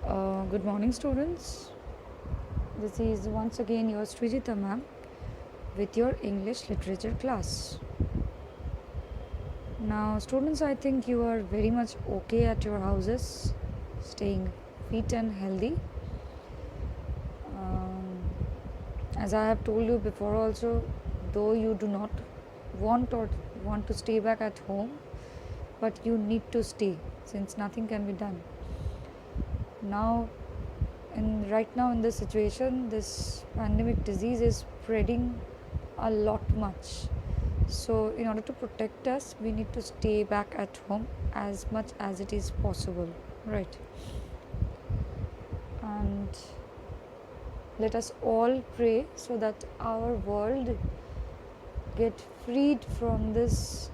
Good morning, students. This is once again your Srijita ma'am with your English literature class. Now, students, I think you are very much okay at your houses, staying fit and healthy. Um, as I have told you before, also, though you do not want to stay back at home, but you need to stay since nothing can be done. Now, right now in this situation, this pandemic disease is spreading a lot much. So in order to protect us, we need to stay back at home as much as it is possible, right? And let us all pray so that our world get freed from this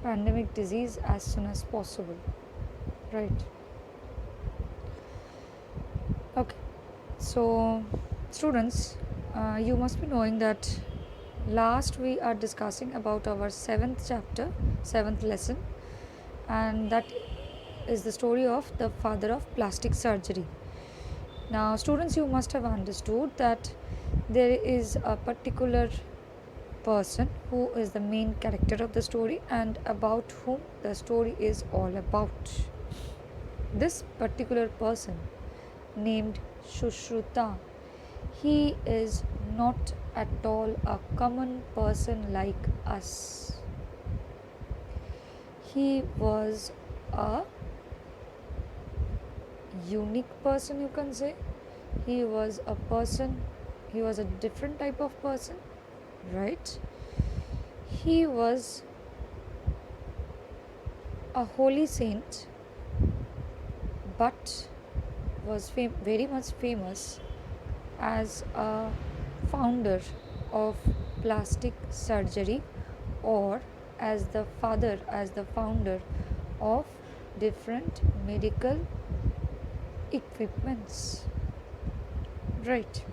pandemic disease as soon as possible, right? Okay, so students, you must be knowing that last we are discussing about our seventh chapter, seventh lesson, and that is the story of the father of plastic surgery. Now, students, you must have understood that there is a particular person who is the main character of the story and about whom the story is all about. This particular person, named Shushruta, he is not at all a common person like us. He was a unique person, you can say. He was a person, he was a different type of person, right? He was a holy saint, but was very much famous as a founder of plastic surgery, or as the founder of different medical equipments, right?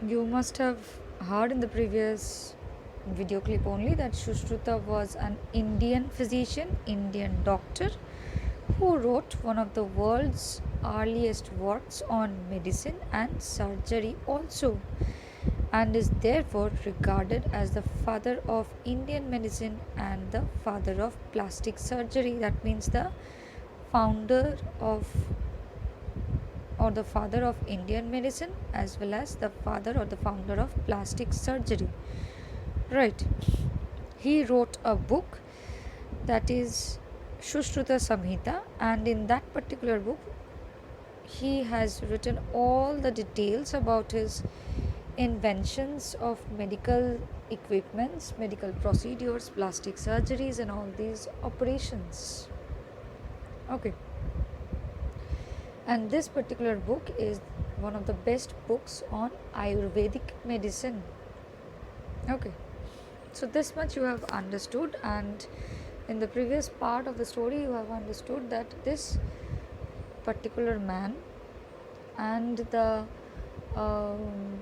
You must have heard in the previous video clip only that Shushruta was an Indian physician, Indian doctor, who wrote one of the world's earliest works on medicine and surgery also, and is therefore regarded as the father of Indian medicine and the father of plastic surgery. That means the founder of or the father of Indian medicine as well as the father or the founder of plastic surgery, right? He wrote a book that is Shushruta Samhita, and in that particular book he has written all the details about his inventions of medical equipments, medical procedures, plastic surgeries, and all these operations. Okay, and this particular book is one of the best books on Ayurvedic medicine. Okay, so this much you have understood, and in the previous part of the story, you have understood that this particular man and um,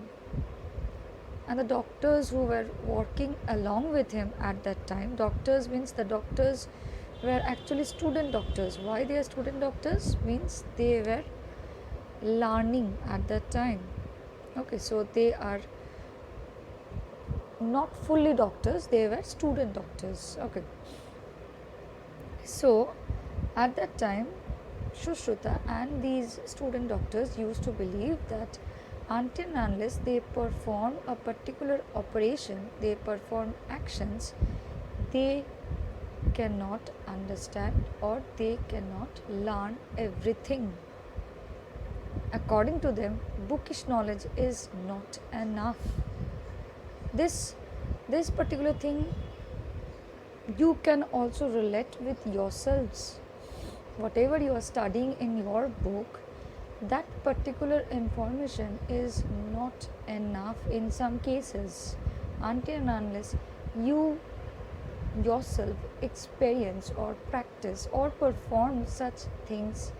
the doctors who were working along with him at that time, doctors means the doctors were actually student doctors. Why they are student doctors? Means they were learning at that time. Okay, so they are not fully doctors, they were student doctors. Okay, so at that time Shushruta and these student doctors used to believe that until and unless they perform a particular operation, they perform actions, they cannot understand or they cannot learn everything. According to them, bookish knowledge is not enough. This particular thing you can also relate with yourselves. Whatever you are studying in your book, that particular information is not enough in some cases until and unless you yourself experience or practice or perform such things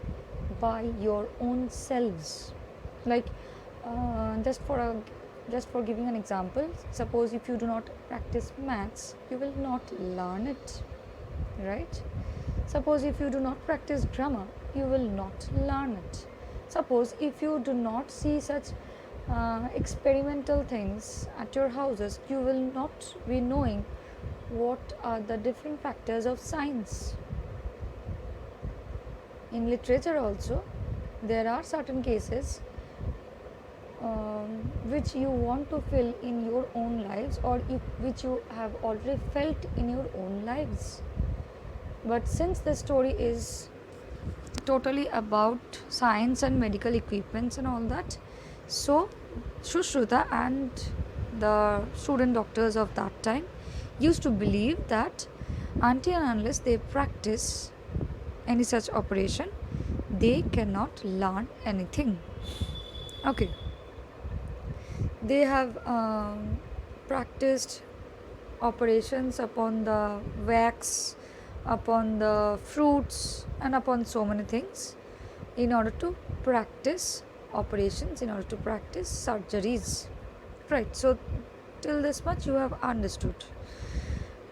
by your own selves. Like just for giving an example, suppose if you do not practice maths, you will not learn it, right? Suppose if you do not practice grammar, you will not learn it. Suppose if you do not see such experimental things at your houses, you will not be knowing what are the different factors of science. In literature also, there are certain cases which you want to feel in your own lives, or which you have already felt in your own lives. But since the story is totally about science and medical equipments and all that, so Sushruta and the student doctors of that time used to believe that until and unless they practice any such operation, they cannot learn anything. Okay, they have practiced operations upon the wax, upon the fruits, and upon so many things in order to practice operations, in order to practice surgeries. Right, so till this much you have understood.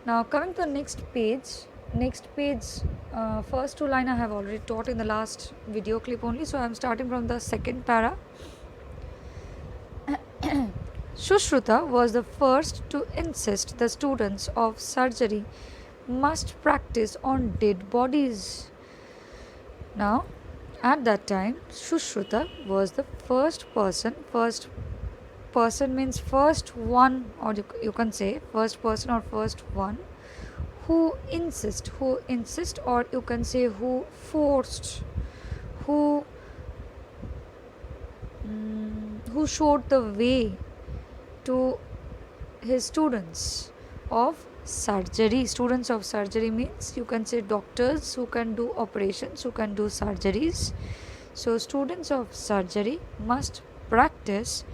Now coming to the next page, first two line I have already taught in the last video clip only, so I am starting from the second para. Sushruta was the first to insist the students of surgery must practice on dead bodies. Now, at that time, Sushruta was the first person means first one, or you can say first person or first one who insist, or you can say who forced, who showed the way to his students of surgery. Students of surgery means you can say doctors who can do operations, who can do surgeries. So students of surgery must practice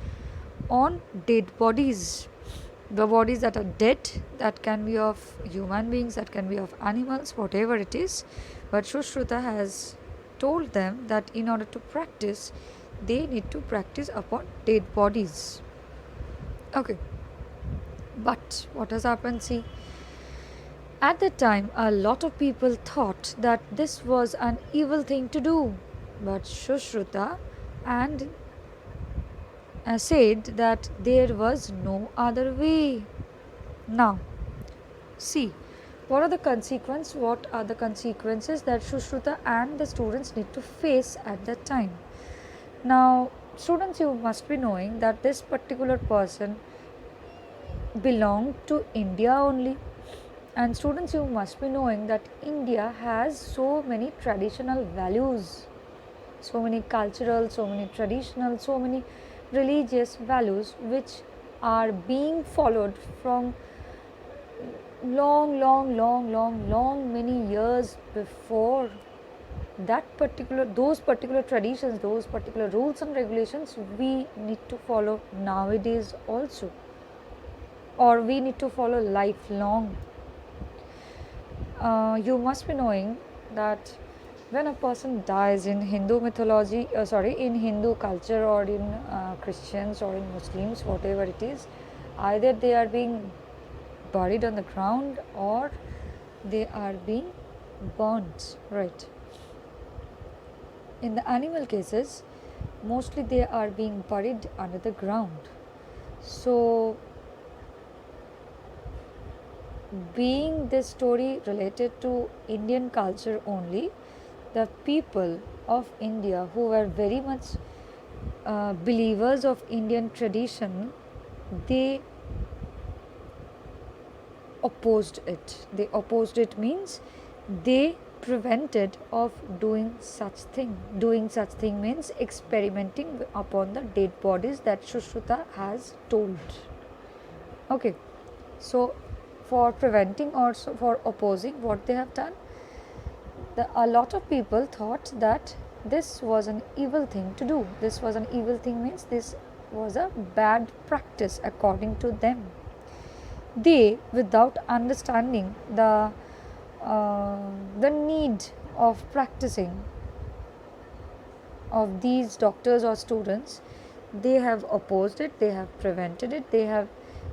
on dead bodies, the bodies that are dead, that can be of human beings, that can be of animals, whatever it is. But Sushruta has told them that in order to practice, they need to practice upon dead bodies. Okay, but what has happened? See, at that time, a lot of people thought that this was an evil thing to do, but Sushruta and said that there was no other way. Now, see, what are the consequences? What are the consequences that Sushruta and the students need to face at that time? Now, students, you must be knowing that this particular person belonged to India only. And students, you must be knowing that India has so many traditional values, so many cultural, so many traditional, so many religious values which are being followed from long many years before those particular traditions, those particular rules and regulations we need to follow nowadays also, or we need to follow lifelong. You must be knowing that when a person dies in Hindu mythology, in Hindu culture, or in Christians or in Muslims, whatever it is, either they are being buried on the ground or they are being burnt, right? In the animal cases, mostly they are being buried under the ground. So, being this story related to Indian culture only, the people of India who were very much believers of Indian tradition, they opposed it. They opposed it means they prevented of doing such thing. Doing such thing means experimenting upon the dead bodies that Sushruta has told. Okay, so for preventing or for opposing what they have done, a lot of people thought that this was an evil thing to do. This was an evil thing means this was a bad practice according to them. They, without understanding the need of practicing of these doctors or students, they have opposed it, they have prevented it, they have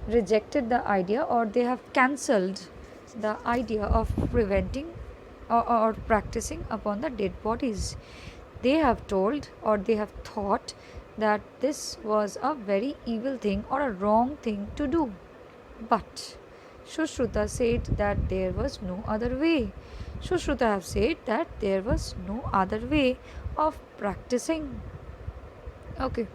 rejected the idea, or they have cancelled the idea of preventing or practicing upon the dead bodies. They have told or they have thought that this was a very evil thing or a wrong thing to do. But Sushruta said that there was no other way. Sushruta have said that there was no other way of practicing. Okay.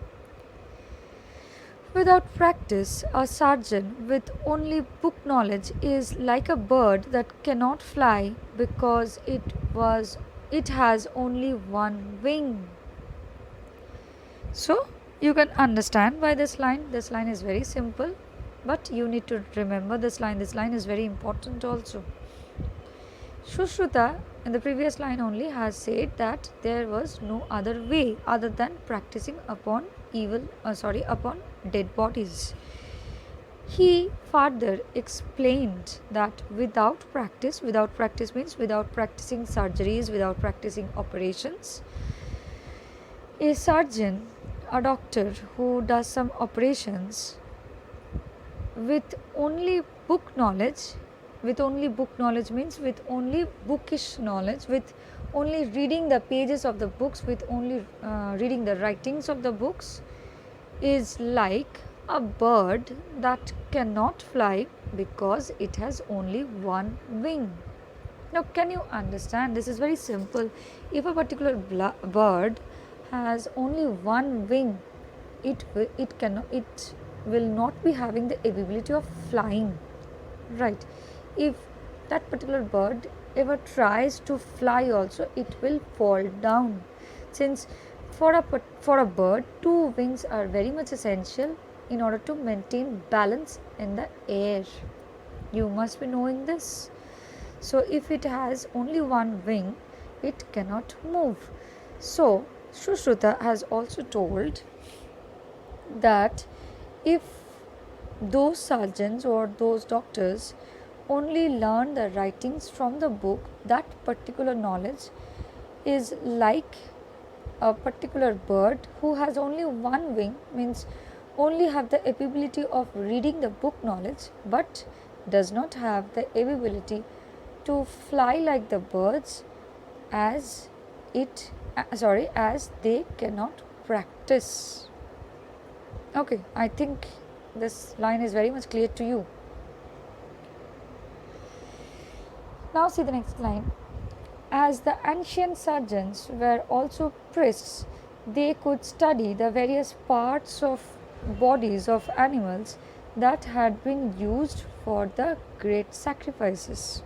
Without practice, a surgeon with only book knowledge is like a bird that cannot fly because it has only one wing. So you can understand by this line. This line is very simple, but you need to remember this line. This line is very important also. Sushruta in the previous line only has said that there was no other way other than practicing upon upon dead bodies. He further explained that without practice means without practicing surgeries, without practicing operations, a surgeon, a doctor who does some operations with only book knowledge, with only book knowledge means with only bookish knowledge, with only reading the pages of the books, with only reading the writings of the books, is like a bird that cannot fly because it has only one wing. Now, can you understand? This is very simple. If a particular bird has only one wing, it will not be having the ability of flying, right? If that particular bird ever tries to fly also, it will fall down, since for a bird, two wings are very much essential in order to maintain balance in the air. You must be knowing this. So if it has only one wing, it cannot move. So Sushruta has also told that if those surgeons or those doctors only learn the writings from the book, that particular knowledge is like a particular bird who has only one wing, means only have the ability of reading the book knowledge but does not have the ability to fly like the birds, as they cannot practice. Okay, I think this line is very much clear to you. Now see the next line. As the ancient surgeons were also priests, they could study the various parts of bodies of animals that had been used for the great sacrifices.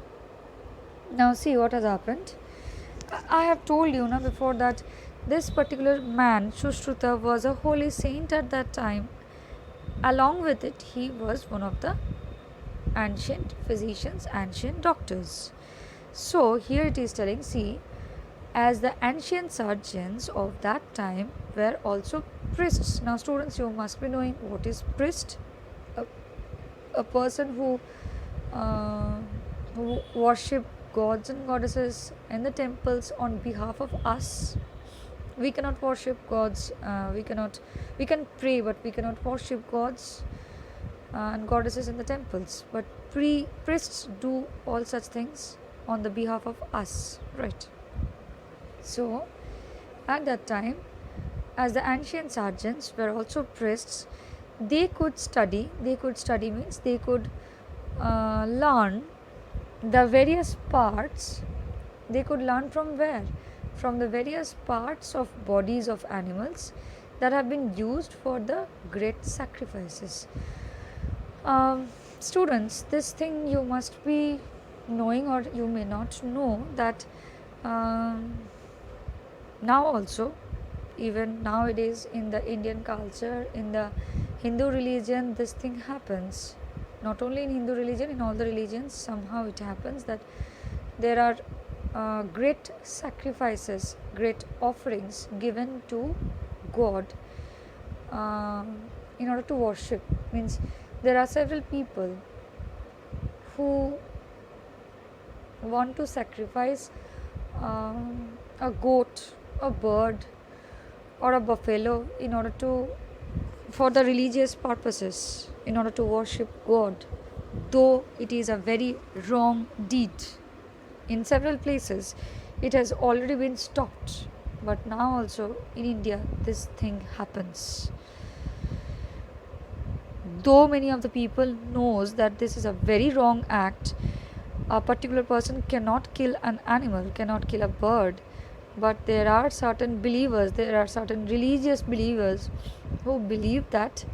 Now see what has happened. I have told you before that this particular man, Sushruta, was a holy saint at that time. Along with it, he was one of the ancient physicians, ancient doctors. So here it is telling, see, as the ancient surgeons of that time were also priests. Now students, you must be knowing what is priest. A person who worship gods and goddesses in the temples on behalf of us. We cannot worship gods, we can pray, but we cannot worship gods and goddesses in the temples, but priests do all such things on the behalf of us, right? So at that time, as the ancient surgeons were also priests, they could study means they could learn the various parts. They could learn from where? From the various parts of bodies of animals that have been used for the great sacrifices. Students, this thing you must be knowing, or you may not know, that now also, even nowadays in the Indian culture, in the Hindu religion, this thing happens. Not only in Hindu religion, in all the religions somehow it happens that there are great sacrifices, great offerings given to God in order to worship. Means there are several people who want to sacrifice a goat, a bird, or a buffalo in order to, for the religious purposes, in order to worship God, though it is a very wrong deed. In several places, it has already been stopped, but now also in India, this thing happens. Though many of the people knows that this is a very wrong act, a particular person cannot kill an animal, cannot kill a bird, but there are certain believers, there are certain religious believers who believe that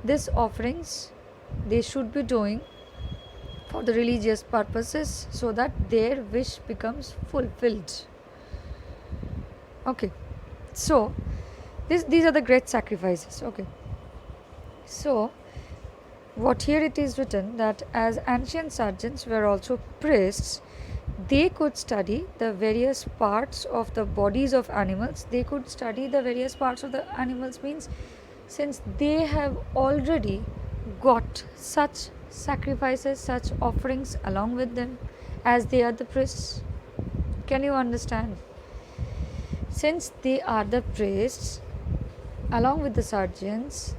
these offerings they should be doing for the religious purposes so that their wish becomes fulfilled. Okay, so these are the great sacrifices. Okay, so what here it is written that as ancient surgeons were also priests, they could study the various parts of the bodies of animals. They could study the various parts of the animals means since they have already got such sacrifices, such offerings along with them as they are the priests. Can you understand? Since they are the priests along with the surgeons,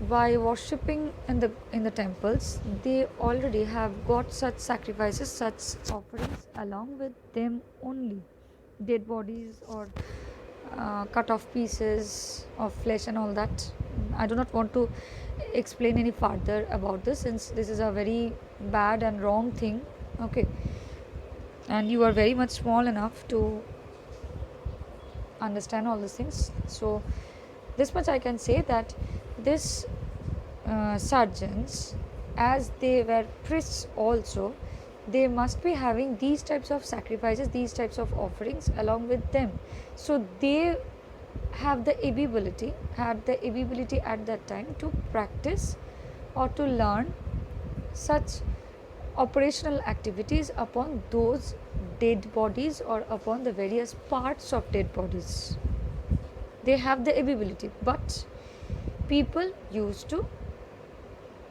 by worshipping in the temples, they already have got such sacrifices, such offerings along with them only. Dead bodies or cut off pieces of flesh and all that. I do not want to explain any further about this since this is a very bad and wrong thing. Okay, and you are very much small enough to understand all these things. So this much I can say that this surgeons, as they were priests also, they must be having these types of sacrifices, these types of offerings along with them. So they had the ability at that time to practice or to learn such operational activities upon those dead bodies or upon the various parts of dead bodies. They have the ability, but people used to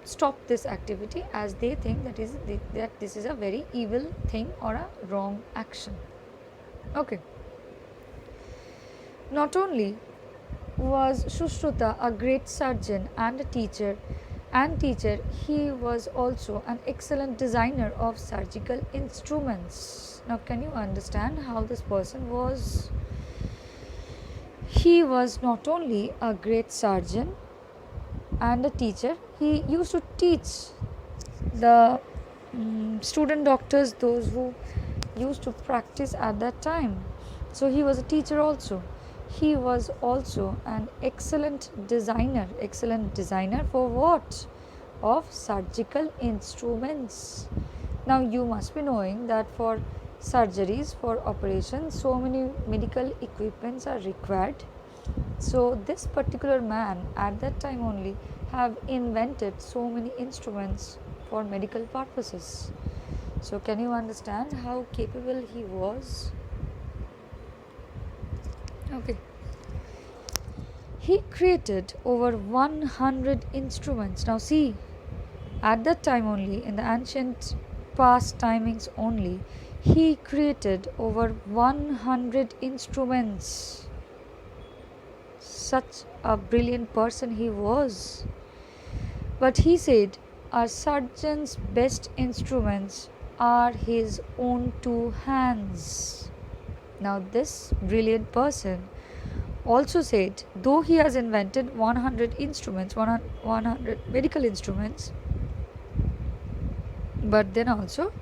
stop this activity as they think that this is a very evil thing or a wrong action. Okay, not only was Sushruta a great surgeon and a teacher, he was also an excellent designer of surgical instruments. Now can you understand how this person was? He was not only a great surgeon and a teacher, he used to teach the student doctors, those who used to practice at that time. So he was a teacher also. He was also an excellent designer for what? Of surgical instruments. Now you must be knowing that for surgeries, for operations, so many medical equipments are required. So this particular man at that time only have invented so many instruments for medical purposes. So can you understand how capable he was? Okay. He created over 100 instruments. Now see, at that time only, in the ancient past timings only, he created over 100 instruments. Such a brilliant person he was. But he said, a surgeon's best instruments are his own two hands. Now this brilliant person also said, though he has invented 100 instruments, 100 medical instruments, but then also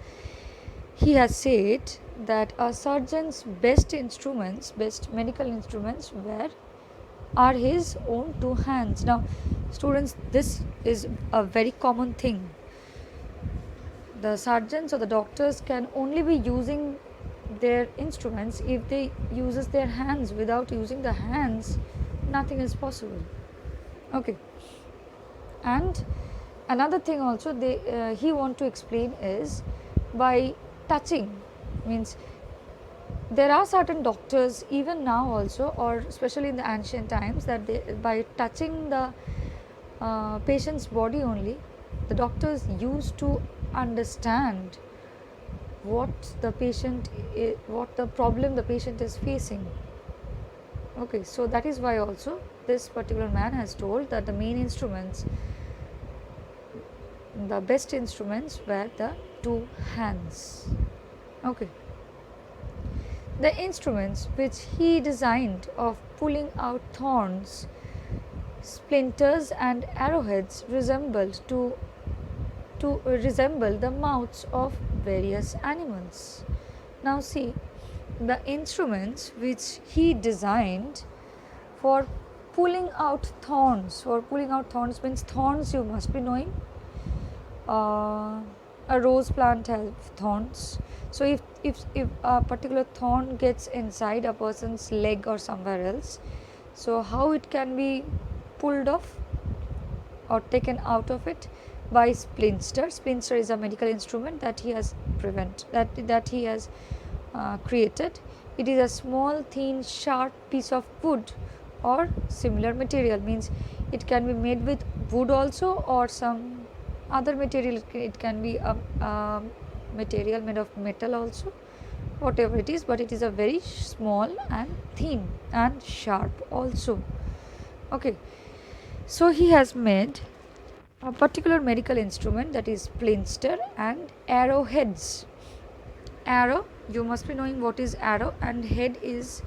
he has said that a surgeon's best medical instruments are his own two hands. Now students, this is a very common thing. The surgeons or the doctors can only be using their instruments if they uses their hands. Without using the hands, nothing is possible. Okay, and another thing also he want to explain is by touching, means there are certain doctors even now also, or especially in the ancient times, that they, by touching the patient's body only, the doctors used to understand what the problem the patient is facing. Okay, so that is why also this particular man has told that the best instruments were the two hands. Okay, the instruments which he designed of pulling out thorns, splinters, and arrowheads resemble the mouths of various animals. Now see, the instruments which he designed for pulling out thorns. For pulling out thorns means thorns you must be knowing. A rose plant has thorns. So if a particular thorn gets inside a person's leg or somewhere else, so how it can be pulled off or taken out of it? By splinter. Splinter is a medical instrument that he has created. It is a small, thin, sharp piece of wood or similar material. Means it can be made with wood also or some other material. It can be a material made of metal also, whatever it is, but it is a very small and thin and sharp also. Okay, so he has made a particular medical instrument, that is splinter and arrowheads. Arrow, you must be knowing what is arrow, and head is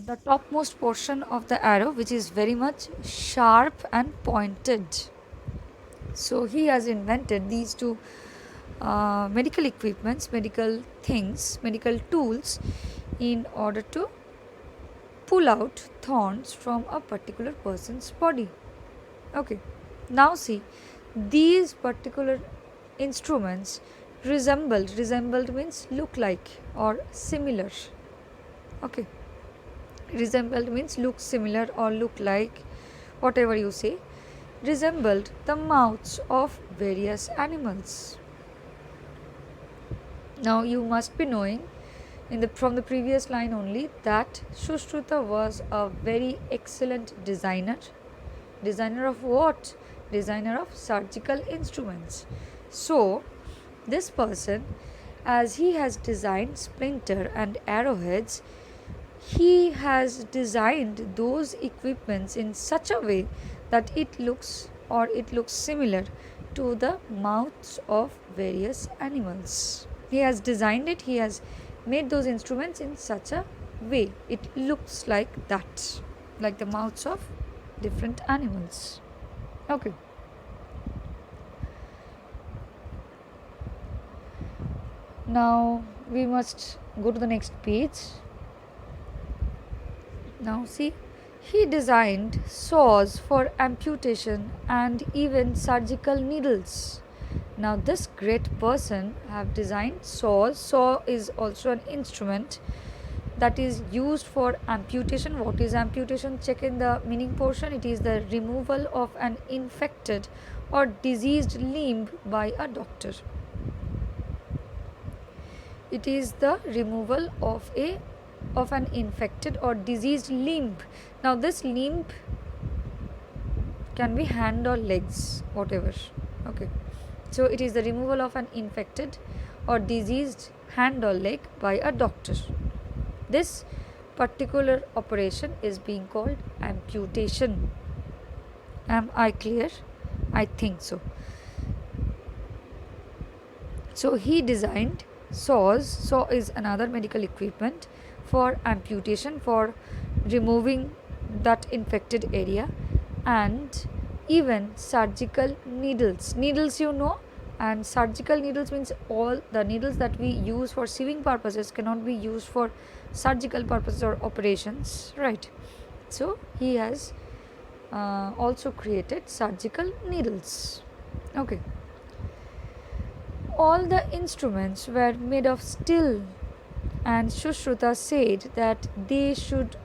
the topmost portion of the arrow, which is very much sharp and pointed. So he has invented these two medical equipments, medical things, medical tools, in order to pull out thorns from a particular person's body. Okay, now see, these particular instruments resembled means look like or similar. Okay, resembled means look similar or look like, whatever you say, resembled the mouths of various animals. Now you must be knowing from the previous line only that Sushruta was a very excellent designer. Designer of what? Designer of surgical instruments. So this person, as he has designed splinter and arrowheads, he has designed those equipments in such a way that it looks similar to the mouths of various animals. He has designed it, he has made those instruments in such a way it looks like that, like the mouths of different animals. Okay, now we must go to the next page. Now see, he designed saws for amputation and even surgical needles. Now this great person have designed saws. Saw is also an instrument that is used for amputation. What is amputation? Check in the meaning portion. It is the removal of an infected or diseased limb by a doctor. It is the removal of an infected or diseased limb. Now this limb can be hand or legs, whatever. Okay, so it is the removal of an infected or diseased hand or leg by a doctor. This particular operation is being called amputation. Am I clear? I think so. So he designed saws. Saw is another medical equipment for amputation, for removing that infected area, and even surgical needles. Needles, you know, and surgical needles means all the needles that we use for sewing purposes cannot be used for surgical purposes or operations, right? So he has also created surgical needles. Okay, all the instruments were made of steel, and Sushruta said that they should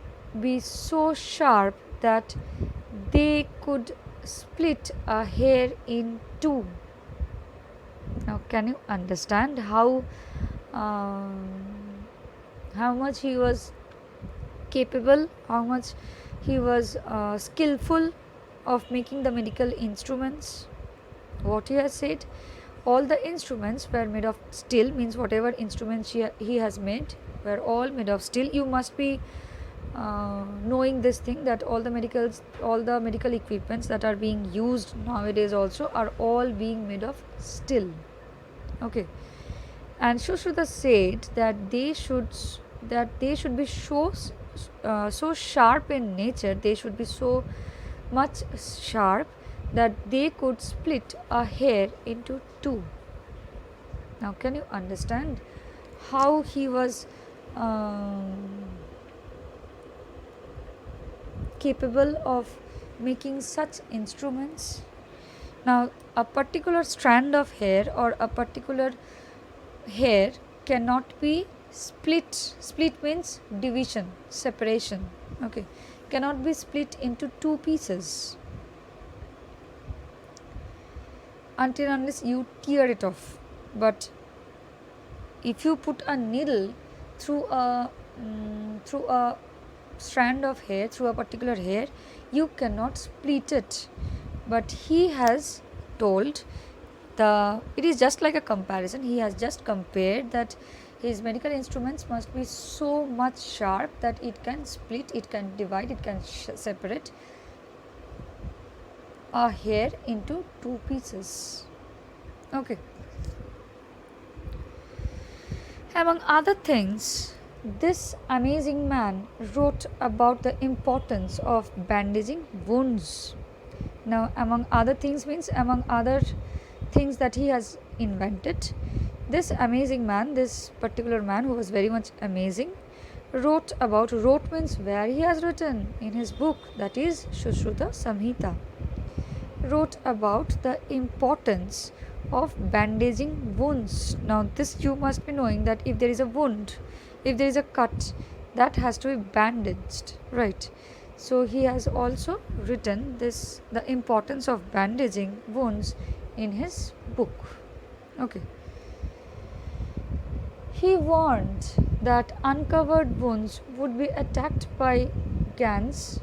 be so sharp that they could split a hair in two. Now can you understand how much he was capable, how much he was skillful of making the medical instruments? What he has said, all the instruments were made of steel, means whatever instruments he has made were all made of steel. You must be knowing this thing, that all the medical equipments that are being used nowadays also are all being made of steel. Okay, And Shushruta said that they should be so sharp in nature. They should be so much sharp that they could split a hair into two. Now, can you understand how he was capable of making such instruments? Now, a particular strand of hair or a particular hair cannot be split. Split means division, separation. Okay, cannot be split into two pieces until unless you tear it off. But if you put a needle through a strand of hair, through a particular hair, you cannot split it. But he has told, it is just like a comparison. He has just compared that his medical instruments must be so much sharp that it can split, it can divide, it can separate a hair into two pieces. Okay. Among other things, this amazing man wrote about the importance of bandaging wounds. Now, among other things means among other things that he has invented, this amazing man, this particular man who was very much amazing, wrote means where he has written in his book, that is Sushruta Samhita, wrote about the importance of bandaging wounds. Now, this you must be knowing that if there is a wound, if there is a cut, that has to be bandaged, right? So he has also written the importance of bandaging wounds in his book. Okay. He warned that uncovered wounds would be attacked by gans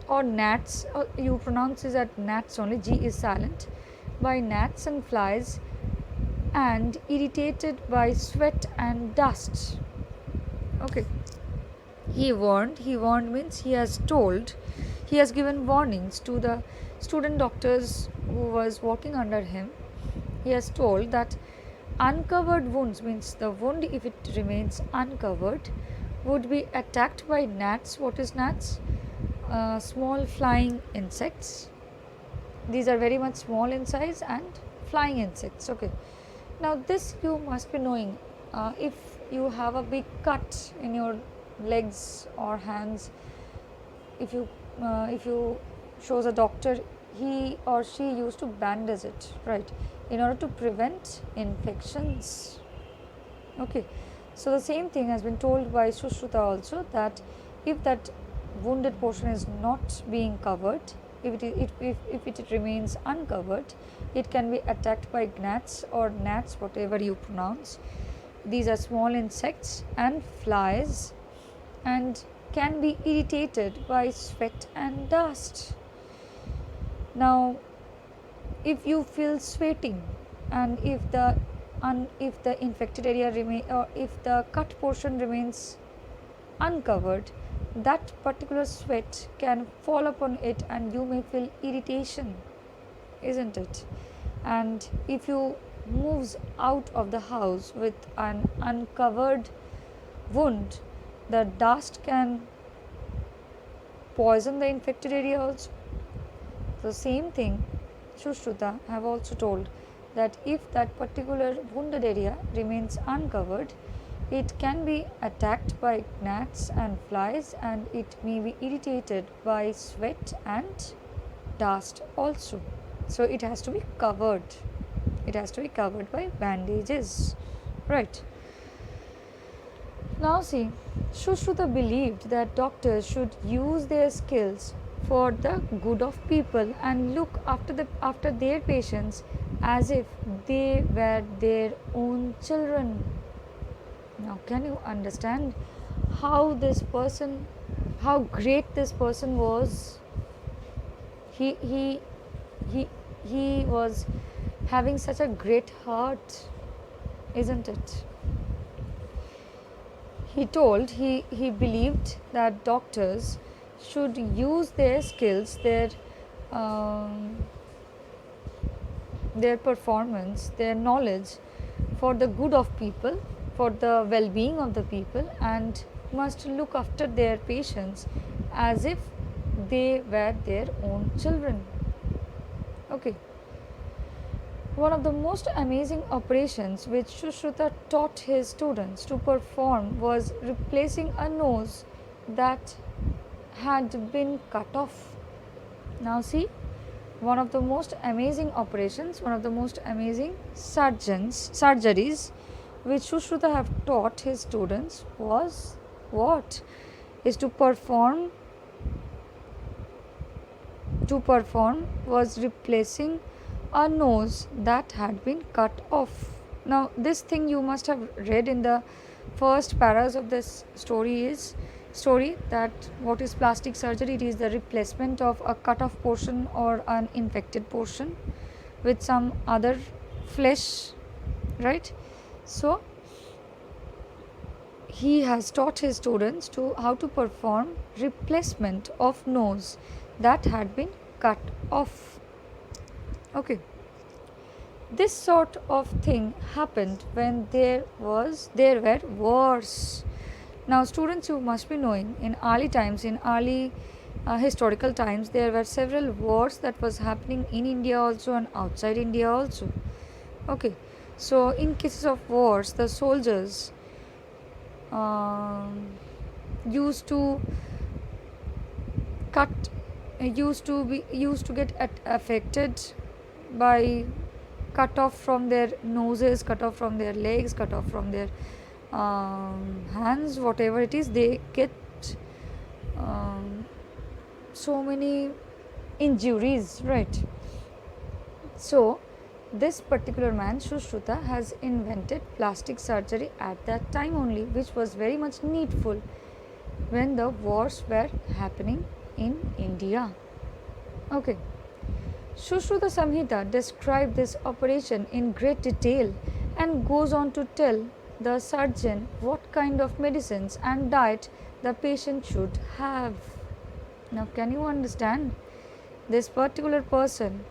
or gnats, or you pronounce it as gnats only, G is silent, by gnats and flies, and irritated by sweat and dust. Okay. He warned means he has given warnings to the student doctors who was working under him. He has told that uncovered wounds means the wound, if it remains uncovered, would be attacked by gnats. What is gnats? Small flying insects. These are very much small in size and flying insects. Okay. Now this you must be knowing. If you have a big cut in your legs or hands, if you shows a doctor, he or she used to bandage it, right, in order to prevent infections. Okay, so the same thing has been told by Sushruta also, that if that wounded portion is not being covered, if it remains uncovered, it can be attacked by gnats or gnats, whatever you pronounce. These are small insects and flies, and can be irritated by sweat and dust. Now, if you feel sweating, and if the infected area or if the cut portion remains uncovered, that particular sweat can fall upon it and you may feel irritation, isn't it? And if you moves out of the house with an uncovered wound, the dust can poison the infected area also. The same thing Sushruta have also told, that if that particular wounded area remains uncovered, it can be attacked by gnats and flies, and it may be irritated by sweat and dust also. So it has to be covered. It has to be covered by bandages, right? Now see, Sushruta believed that doctors should use their skills for the good of people and look after their patients as if they were their own children. Now, can you understand how great this person was? He was having such a great heart, isn't it? He told he believed that doctors should use their skills, their performance, their knowledge for the good of people, for the well-being of the people, and must look after their patients as if they were their own children. Okay. One of the most amazing operations which Sushruta taught his students to perform was replacing a nose that had been cut off. Now, see, one of the most amazing operations, one of the most amazing surgeries which Sushruta have taught his students was what? Is to perform was replacing a nose that had been cut off. Now, this thing you must have read in the first paras of this story that what is plastic surgery? It is the replacement of a cut off portion or an infected portion with some other flesh, right? So, he has taught his students to how to perform replacement of nose that had been cut off. Okay. This sort of thing happened when there were wars. Now, students, you must be knowing in early times, in early historical times, there were several wars that was happening in India also and outside India also. Okay, so in cases of wars, the soldiers used to get affected by cut off from their noses, cut off from their legs, cut off from their hands, whatever it is, they get so many injuries, right? So this particular man, Sushruta, has invented plastic surgery at that time only, which was very much needful when the wars were happening in India. Okay. Sushruta Samhita described this operation in great detail and goes on to tell the surgeon what kind of medicines and diet the patient should have. Now, can you understand? This particular person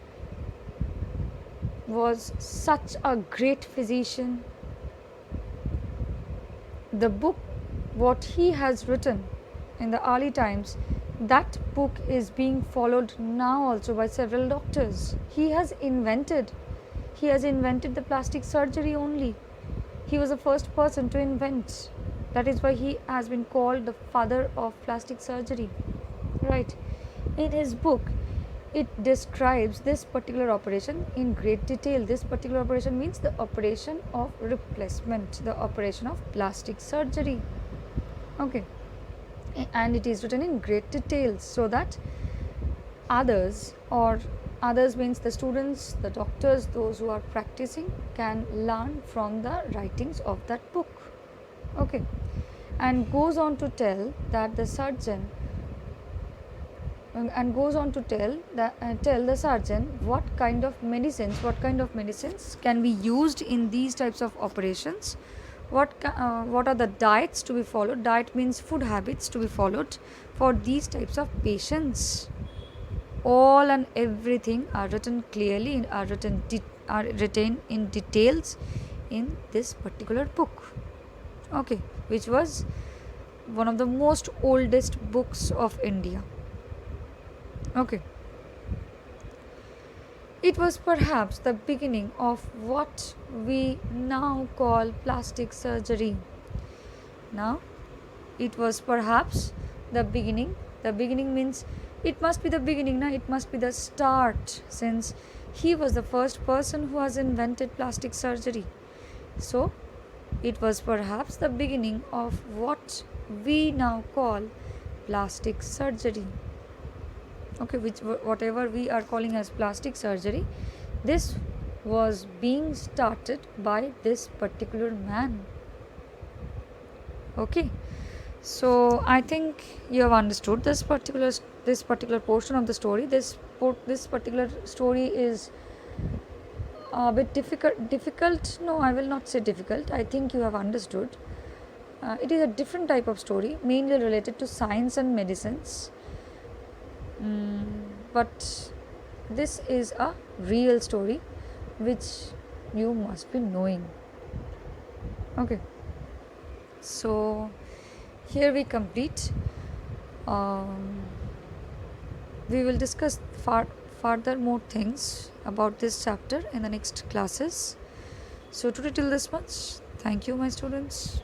was such a great physician. The book, what he has written in the early times, that book is being followed now also by several doctors. He has invented the plastic surgery only. He was the first person to invent. That is why he has been called the father of plastic surgery, right? In his book, it describes this particular operation in great detail. This particular operation means the operation of replacement, the operation of plastic surgery. Okay. And it is written in great details so that others means the students, the doctors, those who are practicing can learn from the writings of that book. Okay. And goes on to tell that the surgeon tell the surgeon what kind of medicines can be used in these types of operations. What are the diets to be followed? Diet means food habits to be followed for these types of patients. All and everything are written clearly, are written in details in this particular book. Okay, which was one of the most oldest books of India. Okay. It was perhaps the beginning of what we now call plastic surgery. Now, it was perhaps the beginning. The beginning means it must be the beginning, now it must be the start, since he was the first person who has invented plastic surgery. So, it was perhaps the beginning of what we now call plastic surgery. Okay, whatever we are calling as plastic surgery, this was being started by this particular man. Okay, so I think you have understood this particular portion of the story. This particular story is a bit difficult. No, I will not say difficult. I think you have understood. It is a different type of story, mainly related to science and medicines. But this is a real story which you must be knowing. Okay, so here we complete. Um, we will discuss further more things about this chapter in the next classes. So today till this much. Thank you, my students.